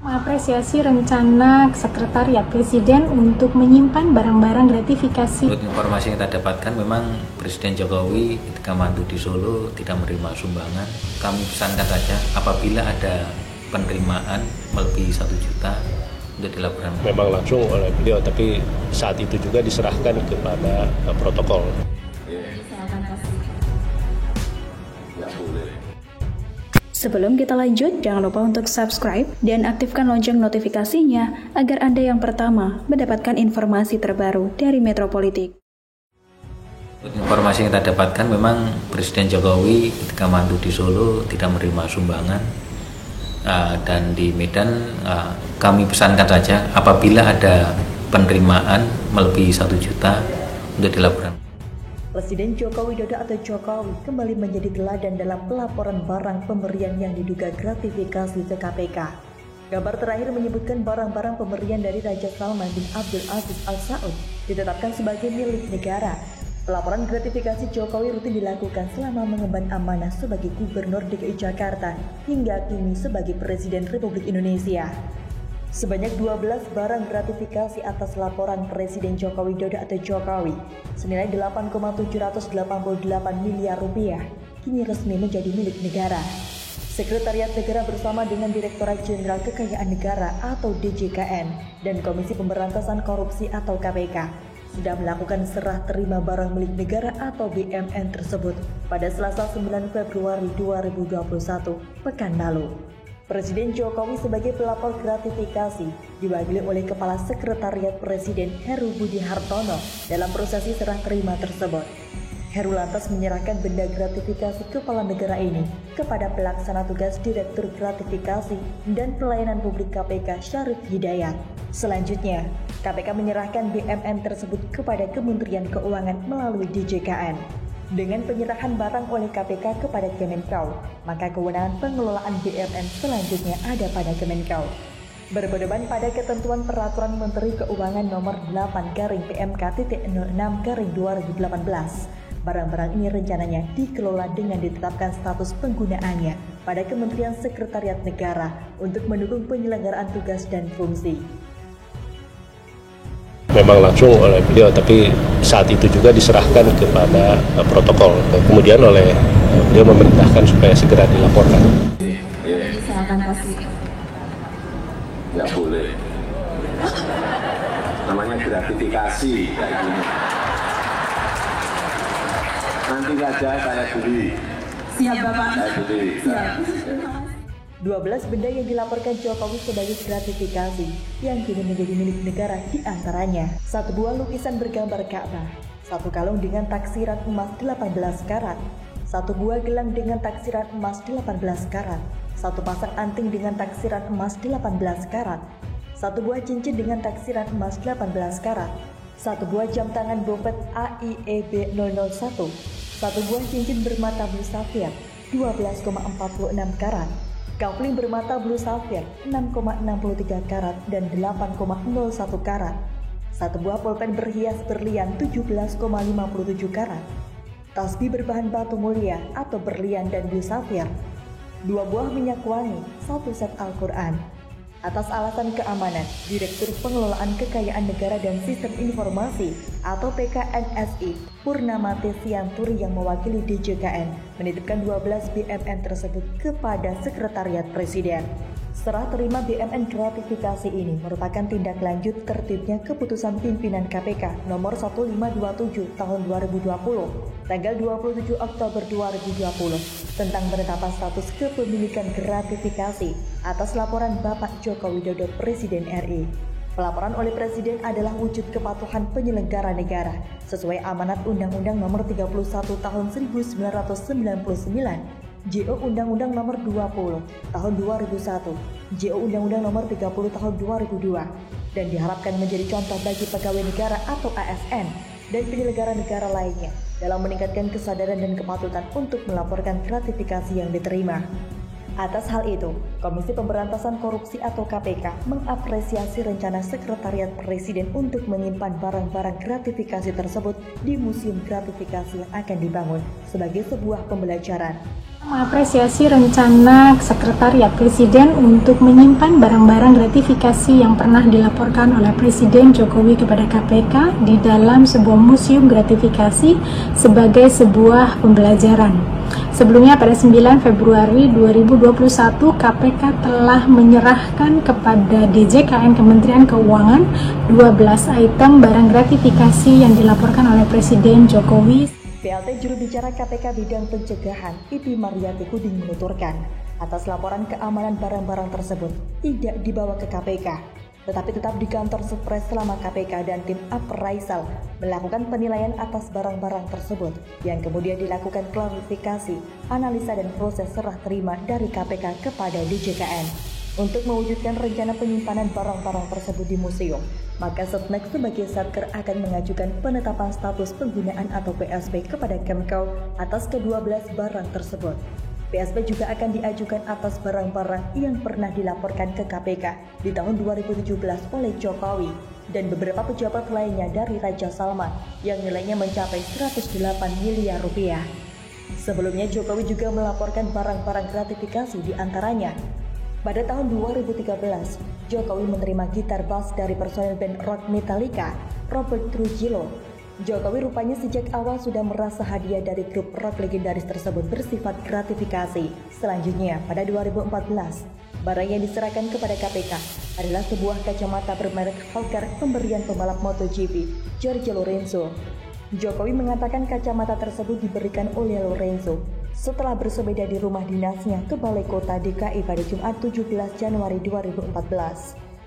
Mengapresiasi rencana Sekretariat Presiden untuk menyimpan barang-barang gratifikasi. Menurut informasi yang kita dapatkan, memang Presiden Jokowi ketika mantu di Solo tidak menerima sumbangan. Kami pesankan saja apabila ada penerimaan melebihi 1 juta untuk dilakukan. Memang langsung oleh beliau, tapi saat itu juga diserahkan kepada protokol. Sebelum kita lanjut, jangan lupa untuk subscribe dan aktifkan lonceng notifikasinya agar Anda yang pertama mendapatkan informasi terbaru dari Metropolitik. Informasi yang kita dapatkan, memang Presiden Jokowi ketika mantu di Solo tidak menerima sumbangan, dan di Medan kami pesankan saja apabila ada penerimaan melebihi 1 juta untuk dilakukan. Presiden Joko Widodo atau Jokowi kembali menjadi teladan dalam pelaporan barang pemberian yang diduga gratifikasi ke KPK. Kabar terakhir menyebutkan barang-barang pemberian dari Raja Salman bin Abdul Aziz Al Saud ditetapkan sebagai milik negara. Pelaporan gratifikasi Jokowi rutin dilakukan selama mengemban amanah sebagai Gubernur DKI Jakarta hingga kini sebagai Presiden Republik Indonesia. Sebanyak 12 barang gratifikasi atas laporan Presiden Joko Widodo atau Jokowi senilai 8,788 miliar rupiah kini resmi menjadi milik negara. Sekretariat Negara bersama dengan Direktorat Jenderal Kekayaan Negara atau DJKN dan Komisi Pemberantasan Korupsi atau KPK sudah melakukan serah terima barang milik negara atau BMN tersebut pada Selasa 9 Februari 2021 pekan lalu. Presiden Jokowi sebagai pelapor gratifikasi diwakili oleh Kepala Sekretariat Presiden Heru Budi Hartono dalam prosesi serah terima tersebut. Heru lantas menyerahkan benda gratifikasi kepala negara ini kepada pelaksana tugas Direktur Gratifikasi dan Pelayanan Publik KPK Syarif Hidayat. Selanjutnya, KPK menyerahkan BMN tersebut kepada Kementerian Keuangan melalui DJKN. Dengan penyerahan barang oleh KPK kepada Kemenkeu, maka kewenangan pengelolaan BMN selanjutnya ada pada Kemenkeu. Berpedoman pada ketentuan Peraturan Menteri Keuangan Nomor 8/PMK.06/2018, barang-barang ini rencananya dikelola dengan ditetapkan status penggunaannya pada Kementerian Sekretariat Negara untuk mendukung penyelenggaraan tugas dan fungsi. Memang langsung oleh beliau, tapi saat itu juga diserahkan kepada protokol. Kemudian oleh beliau memerintahkan supaya segera dilaporkan. Nggak boleh. Namanya gratifikasi kayak gini. Nanti saja saya beli. Siap Bapak. Saya beli. Siap. 12 benda yang dilaporkan Jokowi sebagai gratifikasi yang kini menjadi milik negara diantaranya 1 buah lukisan bergambar Ka'bah, 1 kalung dengan taksiran emas 18 karat, 1 buah gelang dengan taksiran emas 18 karat, 1 pasang anting dengan taksiran emas 18 karat, 1 buah cincin dengan taksiran emas 18 karat, 1 buah jam tangan Bovet AIEB 001, 1 buah cincin bermata blue safir 12,46 karat, kafling bermata blue safir 6,63 karat dan 8,01 karat, 1 buah pulpen berhias berlian 17,57 karat, tasbih berbahan batu mulia atau berlian dan blue safir, 2 buah minyak wangi, 1 set Al-Quran. Atas alasan keamanan, Direktur Pengelolaan Kekayaan Negara dan Sistem Informasi atau PKNSI, Purnama Tesianturi yang mewakili DJKN, menitipkan 12 BMN tersebut kepada Sekretariat Presiden. Serah terima BMN gratifikasi ini merupakan tindak lanjut tertibnya keputusan pimpinan KPK nomor 1527 tahun 2020, tanggal 27 Oktober 2020 tentang penetapan status kepemilikan gratifikasi atas laporan Bapak Joko Widodo Presiden RI. Pelaporan oleh Presiden adalah wujud kepatuhan penyelenggara negara sesuai amanat Undang-Undang Nomor 31 Tahun 1999, JO Undang-Undang Nomor 20 Tahun 2001, JO Undang-Undang Nomor 30 Tahun 2002, dan diharapkan menjadi contoh bagi pegawai negara atau ASN dan penyelenggara negara lainnya dalam meningkatkan kesadaran dan kepatutan untuk melaporkan gratifikasi yang diterima. Atas hal itu, Komisi Pemberantasan Korupsi atau KPK mengapresiasi rencana Sekretariat Presiden untuk menyimpan barang-barang gratifikasi tersebut di Museum Gratifikasi yang akan dibangun sebagai sebuah pembelajaran. Mengapresiasi rencana Sekretariat Presiden untuk menyimpan barang-barang gratifikasi yang pernah dilaporkan oleh Presiden Jokowi kepada KPK di dalam sebuah museum gratifikasi sebagai sebuah pembelajaran. Sebelumnya pada 9 Februari 2021, KPK telah menyerahkan kepada DJKN Kementerian Keuangan 12 item barang gratifikasi yang dilaporkan oleh Presiden Jokowi. PLT juru bicara KPK bidang pencegahan Iti Mariati Kuding menuturkan, atas laporan keamanan barang-barang tersebut tidak dibawa ke KPK, tetapi tetap di kantor Stres selama KPK dan tim appraisal melakukan penilaian atas barang-barang tersebut yang kemudian dilakukan klarifikasi, analisa dan proses serah terima dari KPK kepada DJKN. Untuk mewujudkan rencana penyimpanan barang-barang tersebut di museum, maka Setnek sebagai Satker akan mengajukan penetapan status penggunaan atau PSP kepada Kemko atas ke-12 barang tersebut. PSP juga akan diajukan atas barang-barang yang pernah dilaporkan ke KPK di tahun 2017 oleh Jokowi dan beberapa pejabat lainnya dari Raja Salman yang nilainya mencapai 108 miliar rupiah. Sebelumnya Jokowi juga melaporkan barang-barang gratifikasi di antaranya. Pada tahun 2013, Jokowi menerima gitar bass dari personel band rock Metallica, Robert Trujillo. Jokowi rupanya sejak awal sudah merasa hadiah dari grup rock legendaris tersebut bersifat gratifikasi. Selanjutnya, pada 2014, barang yang diserahkan kepada KPK adalah sebuah kacamata bermerek Hawker pemberian pembalap MotoGP, Jorge Lorenzo. Jokowi mengatakan kacamata tersebut diberikan oleh Lorenzo setelah bersepeda di rumah dinasnya ke Balai Kota DKI pada Jumat 17 Januari 2014.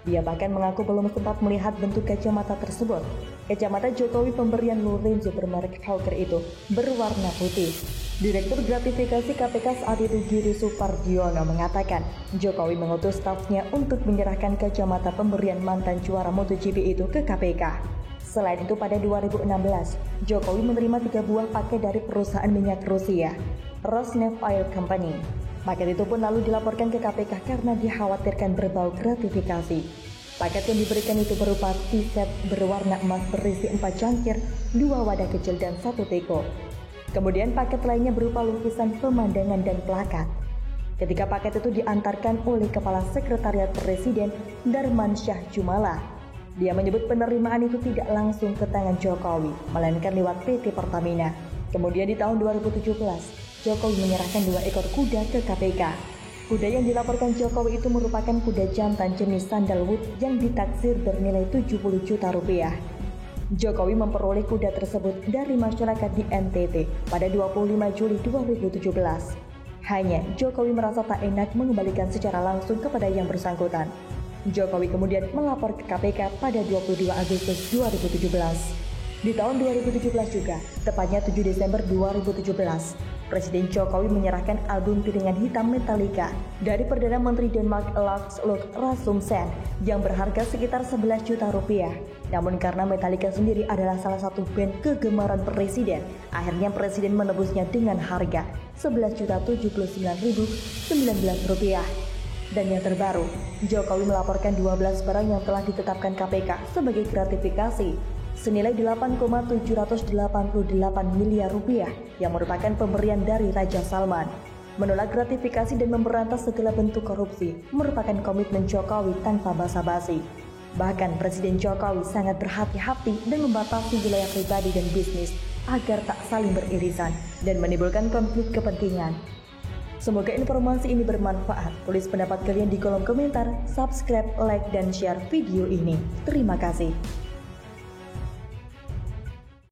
Dia bahkan mengaku belum sempat melihat bentuk kacamata tersebut. Kacamata Jokowi pemberian Lorenzo bermerek Hawker itu berwarna putih. Direktur gratifikasi KPK saat itu Giri Supardiono mengatakan Jokowi mengutus stafnya untuk menyerahkan kacamata pemberian mantan juara MotoGP itu ke KPK. Selain itu pada 2016, Jokowi menerima 3 buah paket dari perusahaan minyak Rusia, Rosneft Oil Company. Paket itu pun lalu dilaporkan ke KPK karena dikhawatirkan berbau gratifikasi. Paket yang diberikan itu berupa T-set berwarna emas berisi 4 cangkir, 2 wadah kecil dan 1 teko. Kemudian paket lainnya berupa lukisan pemandangan dan plakat. Ketika paket itu diantarkan oleh Kepala Sekretariat Presiden Darman Syah Jumala, dia menyebut penerimaan itu tidak langsung ke tangan Jokowi, melainkan lewat PT Pertamina. Kemudian di tahun 2017, Jokowi menyerahkan 2 ekor kuda ke KPK. Kuda yang dilaporkan Jokowi itu merupakan kuda jantan jenis sandalwood yang ditaksir bernilai 70 juta rupiah. Jokowi memperoleh kuda tersebut dari masyarakat di NTT pada 25 Juli 2017. Hanya Jokowi merasa tak enak mengembalikan secara langsung kepada yang bersangkutan. Jokowi kemudian melapor ke KPK pada 22 Agustus 2017. Di tahun 2017 juga, tepatnya 7 Desember 2017, Presiden Jokowi menyerahkan album piringan hitam Metallica dari Perdana Menteri Denmark Lars Løkke Rasmussen yang berharga sekitar 11 juta rupiah. Namun karena Metallica sendiri adalah salah satu band kegemaran Presiden, akhirnya Presiden menebusnya dengan harga 11.079.019 rupiah. Dan yang terbaru, Jokowi melaporkan 12 barang yang telah ditetapkan KPK sebagai gratifikasi senilai 8,788 miliar rupiah yang merupakan pemberian dari Raja Salman. Menolak gratifikasi dan memberantas segala bentuk korupsi merupakan komitmen Jokowi tanpa basa-basi. Bahkan Presiden Jokowi sangat berhati-hati dan membatasi wilayah pribadi dan bisnis agar tak saling beririsan dan menimbulkan konflik kepentingan. Semoga informasi ini bermanfaat. Tulis pendapat kalian di kolom komentar, subscribe, like, dan share video ini. Terima kasih.